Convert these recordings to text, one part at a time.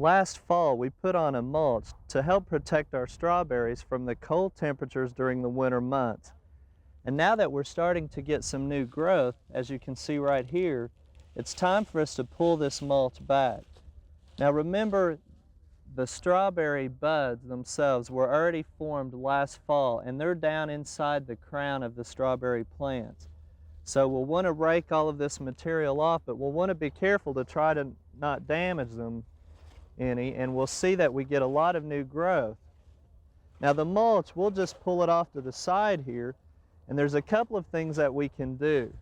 Last fall, we put on a mulch to help protect our strawberries from the cold temperatures during the winter months. And now that we're starting to get some new growth, as you can see right here, it's time for us to pull this mulch back. Now remember, the strawberry buds themselves were already formed last fall, and they're down inside the crown of the strawberry plants. So we'll want to rake all of this material off, but we'll want to be careful to try to not damage them any, and we'll see that we get a lot of new growth. Now the mulch, we'll just pull it off to the side here, and there's a couple of things that we can do.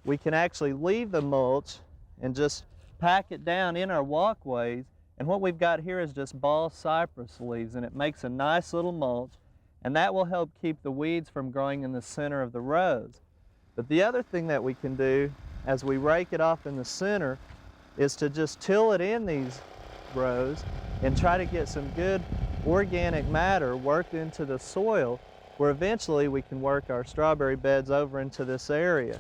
We can actually leave the mulch and just pack it down in our walkways, and what we've got here is just ball cypress leaves, and it makes a nice little mulch, and that will help keep the weeds from growing in the center of the rows. But the other thing that we can do as we rake it off in the center is to just till it in these rows and try to get some good organic matter worked into the soil, where eventually we can work our strawberry beds over into this area.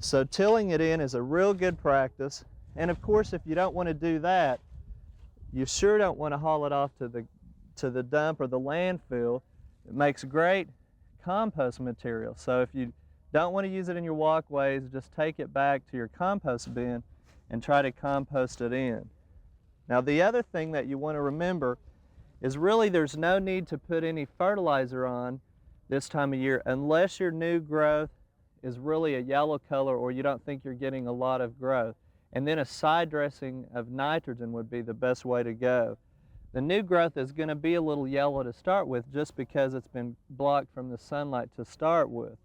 So tilling it in is a real good practice. And of course, if you don't want to do that, you sure don't want to haul it off to the dump or the landfill. It makes great compost material. So if you don't want to use it in your walkways, just take it back to your compost bin and try to compost it in. Now the other thing that you want to remember is really there's no need to put any fertilizer on this time of year unless your new growth is really a yellow color or you don't think you're getting a lot of growth. And then a side dressing of nitrogen would be the best way to go. The new growth is going to be a little yellow to start with just because it's been blocked from the sunlight to start with.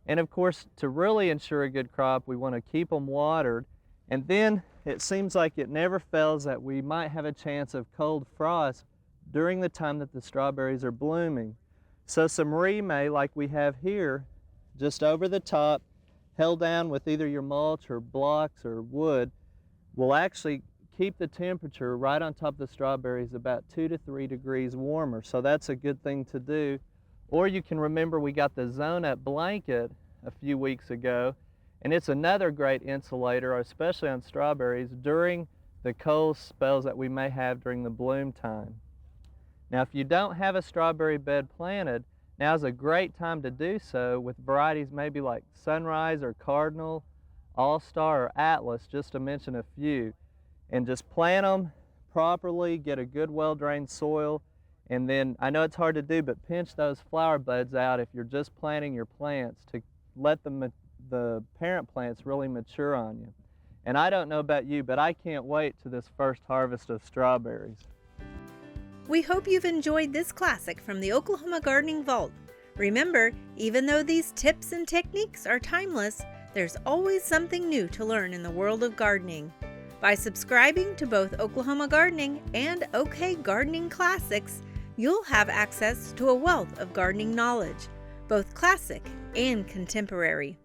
And of course, to really ensure a good crop, we want to keep them watered. And then it seems like it never fails that we might have a chance of cold frost during the time that the strawberries are blooming. So some remay like we have here, just over the top, held down with either your mulch or blocks or wood, will actually keep the temperature right on top of the strawberries about 2 to 3 degrees warmer. So that's a good thing to do. Or you can remember we got the Zone-Up blanket a few weeks ago, and it's another great insulator, especially on strawberries, during the cold spells that we may have during the bloom time. Now if you don't have a strawberry bed planted, now's a great time to do so with varieties maybe like Sunrise or Cardinal, All-Star or Atlas, just to mention a few. And just plant them properly, get a good well-drained soil, and then, I know it's hard to do, but pinch those flower buds out if you're just planting your plants to let the parent plants really mature on you. And I don't know about you, but I can't wait to this first harvest of strawberries. We hope you've enjoyed this classic from the Oklahoma Gardening Vault. Remember, even though these tips and techniques are timeless, there's always something new to learn in the world of gardening. By subscribing to both Oklahoma Gardening and OK Gardening Classics, you'll have access to a wealth of gardening knowledge, both classic and contemporary.